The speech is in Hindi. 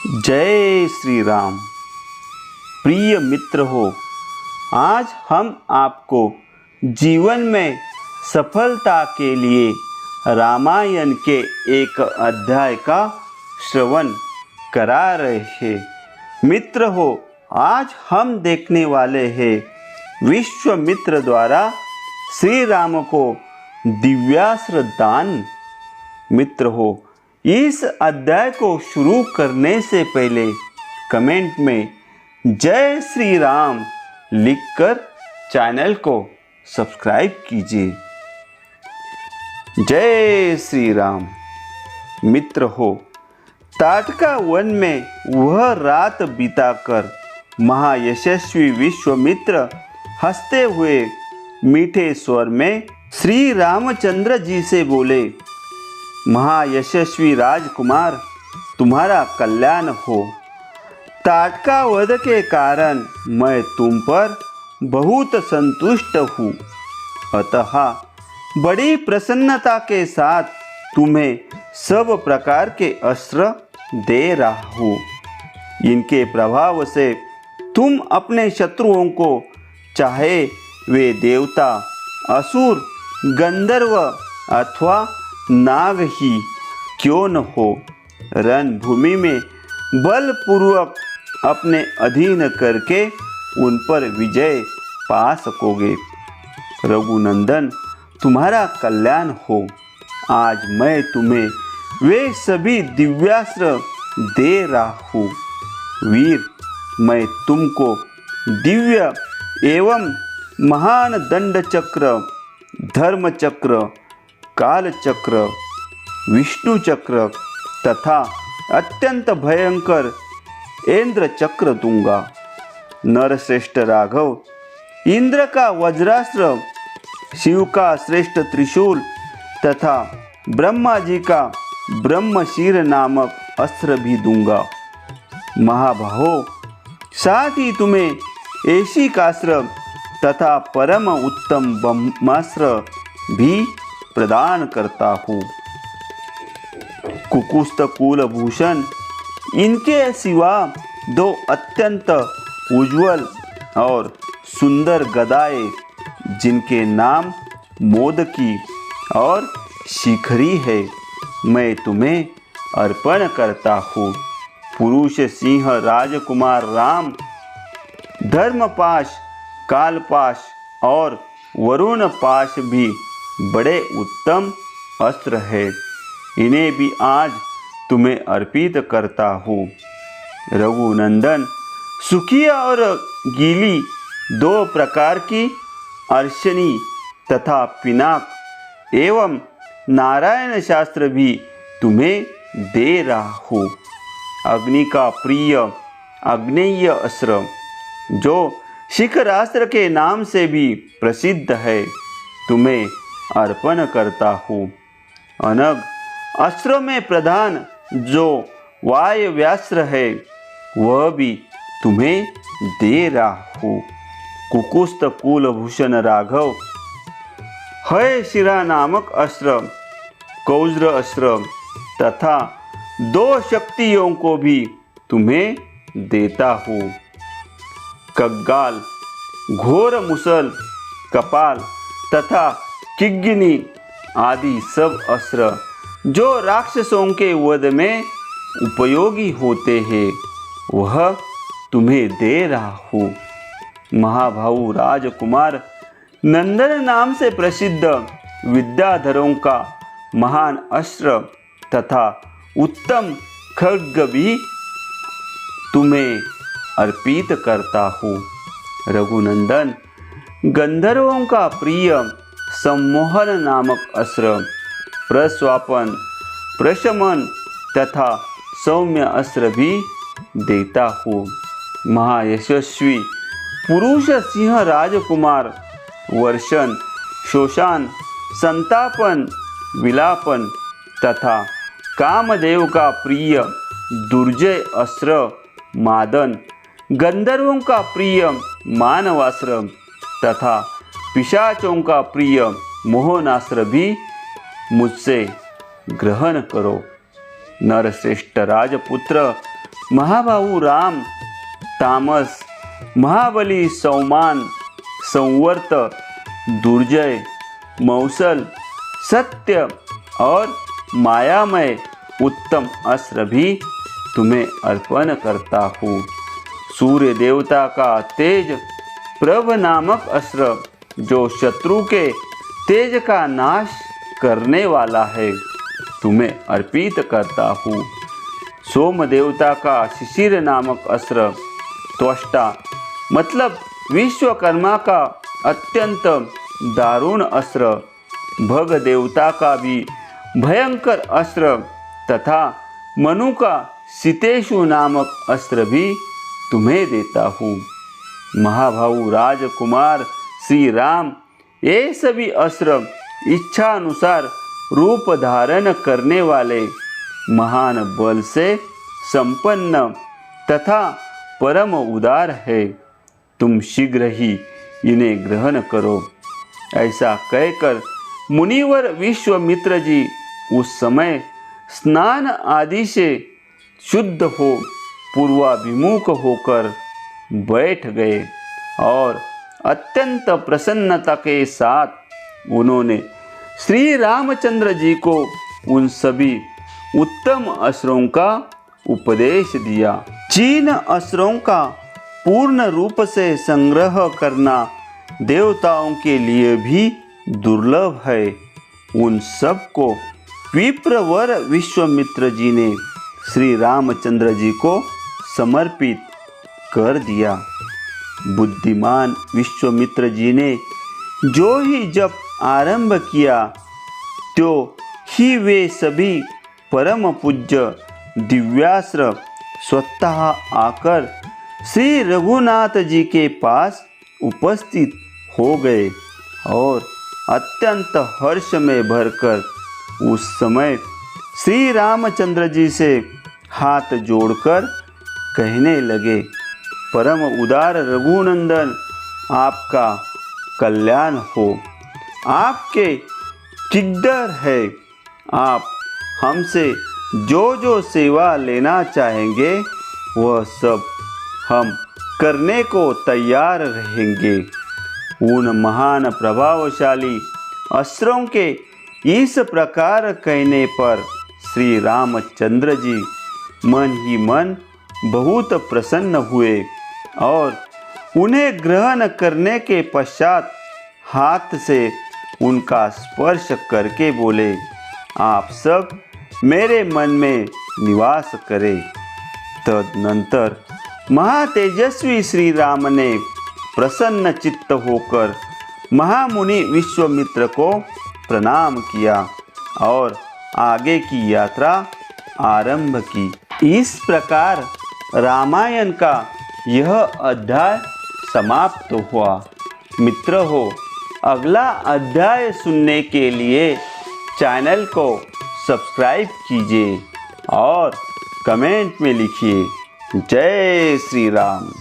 जय श्री राम। प्रिय मित्र हो, आज हम आपको जीवन में सफलता के लिए रामायण के एक अध्याय का श्रवण करा रहे हैं। मित्र हो, आज हम देखने वाले हैं विश्वामित्र द्वारा श्री राम को दिव्यास्त्र दान। मित्र हो, इस अध्याय को शुरू करने से पहले कमेंट में जय श्री राम लिखकर चैनल को सब्सक्राइब कीजिए। जय श्री राम। मित्र हो, ताटका वन में वह रात बिताकर महायशस्वी विश्वामित्र हंसते हुए मीठे स्वर में श्री रामचंद्र जी से बोले, महायशस्वी राजकुमार, तुम्हारा कल्याण हो। ताटका वध के कारण मैं तुम पर बहुत संतुष्ट हूँ, अतः बड़ी प्रसन्नता के साथ तुम्हें सब प्रकार के अस्त्र दे रहा हूँ। इनके प्रभाव से तुम अपने शत्रुओं को, चाहे वे देवता, असुर, गंधर्व अथवा नाग ही क्यों न हो, रणभूमि में बलपूर्वक अपने अधीन करके उन पर विजय पा सकोगे। रघुनंदन, तुम्हारा कल्याण हो। आज मैं तुम्हें वे सभी दिव्यास्त्र दे रहा हूँ। वीर, मैं तुमको दिव्य एवं महान दंड चक्र, धर्म चक्र, काल चक्र, विष्णु चक्र तथा अत्यंत भयंकर इंद्र चक्र दूंगा। नरश्रेष्ठ राघव, इंद्र का वज्रास्त्र, शिव का श्रेष्ठ त्रिशूल तथा ब्रह्मा जी का ब्रह्मशीर नामक अस्त्र भी दूंगा। महाबाहो, साथ ही तुम्हें ऐशिकास्त्र तथा परम उत्तम ब्रह्मास्त्र भी प्रदान करता हूँ। कुकुस्त कुलभूषण, इनके सिवा दो अत्यंत उज्जवल और सुंदर गदाएं, जिनके नाम मोदकी और शिखरी है, मैं तुम्हें अर्पण करता हूँ। पुरुष सिंह राजकुमार राम, धर्मपाश, कालपाश और वरुण पाश भी बड़े उत्तम अस्त्र है, इन्हें भी आज तुम्हें अर्पित करता हूँ। रघुनंदन, सुखी और गीली दो प्रकार की अर्शनी तथा पिनाक एवं नारायण शास्त्र भी तुम्हें दे रहा हूँ। अग्नि का प्रिय आग्नेय अस्त्र, जो शिखरास्त्र के नाम से भी प्रसिद्ध है, तुम्हें अर्पण करता हूँ। अनग अस्त्रों में प्रधान जो वायव्यास्त्र है, वह भी तुम्हें दे रहा हूँ। कुकुस्त कुलभूषण राघव, हय शिरा नामक अस्त्र, कौज्र अस्त्र तथा दो शक्तियों को भी तुम्हें देता हूँ। कग्गाल, घोर मुसल, कपाल तथा किग्गिनी आदि सब अस्त्र जो राक्षसों के वध में उपयोगी होते हैं, वह तुम्हें दे रहा हूँ। महाभाऊ राजकुमार, नंदन नाम से प्रसिद्ध विद्याधरों का महान अस्त्र तथा उत्तम खड्ग भी तुम्हें अर्पित करता हूँ। रघुनंदन, गंधर्वों का प्रिय सम्मोहन नामक अस्त्र, प्रस्वापन, प्रशमन तथा सौम्य अस्त्र भी देता हूँ। महायशस्वी पुरुष सिंह राजकुमार, वर्षण, शोषण, संतापन, विलापन तथा कामदेव का प्रिय दुर्जय अस्त्र मादन, गंधर्वों का प्रिय मानवास्त्र तथा पिशाचों का प्रिय मोहनास्त्र भी मुझसे ग्रहण करो। नरश्रेष्ठ राजपुत्र, महाबाहु राम तामस, महाबली सौमान, संवर्त, दुर्जय, मौसल, सत्य और मायामय उत्तम अस्त्र भी तुम्हें अर्पण करता हूँ। सूर्य देवता का तेज प्रभ नामक अस्त्र जो शत्रु के तेज का नाश करने वाला है, तुम्हें अर्पित करता हूँ। सोम देवता का शिशिर नामक अस्त्र, त्वष्टा मतलब विश्वकर्मा का अत्यंत दारुण अस्त्र, भग देवता का भी भयंकर अस्त्र तथा मनु का सितेशु नामक अस्त्र भी तुम्हें देता हूँ। महाभाऊ राजकुमार श्री राम ये सभी अस्त्र इच्छा अनुसार रूप धारण करने वाले महान बल से संपन्न तथा परम उदार है। तुम शीघ्र ही इन्हें ग्रहण करो। ऐसा कहकर मुनिवर विश्वामित्र जी उस समय स्नान आदि से शुद्ध हो पूर्वाभिमुख होकर बैठ गए और अत्यंत प्रसन्नता के साथ उन्होंने श्री रामचंद्र जी को उन सभी उत्तम अस्त्रों का उपदेश दिया। जिन अस्त्रों का पूर्ण रूप से संग्रह करना देवताओं के लिए भी दुर्लभ है, उन सब को विप्रवर विश्वामित्र जी ने श्री रामचंद्र जी को समर्पित कर दिया। बुद्धिमान विश्वामित्र जी ने जो ही जप आरंभ किया तो ही वे सभी परम पूज्य दिव्यास्त्र स्वतः आकर श्री रघुनाथ जी के पास उपस्थित हो गए और अत्यंत हर्ष में भरकर उस समय श्री रामचंद्र जी से हाथ जोड़कर कहने लगे, परम उदार रघुनंदन आपका कल्याण हो। आपके किद्दर है, आप हमसे जो जो सेवा लेना चाहेंगे वह सब हम करने को तैयार रहेंगे। उन महान प्रभावशाली अस्त्रों के इस प्रकार कहने पर श्री रामचंद्र जी मन ही मन बहुत प्रसन्न हुए और उन्हें ग्रहण करने के पश्चात हाथ से उनका स्पर्श करके बोले, आप सब मेरे मन में निवास करें। तदनंतर महातेजस्वी श्री राम ने प्रसन्न चित्त होकर महामुनि विश्वामित्र को प्रणाम किया और आगे की यात्रा आरंभ की। इस प्रकार रामायण का यह अध्याय समाप्त हुआ। मित्र हो, अगला अध्याय सुनने के लिए चैनल को सब्सक्राइब कीजिए और कमेंट में लिखिए जय श्री राम।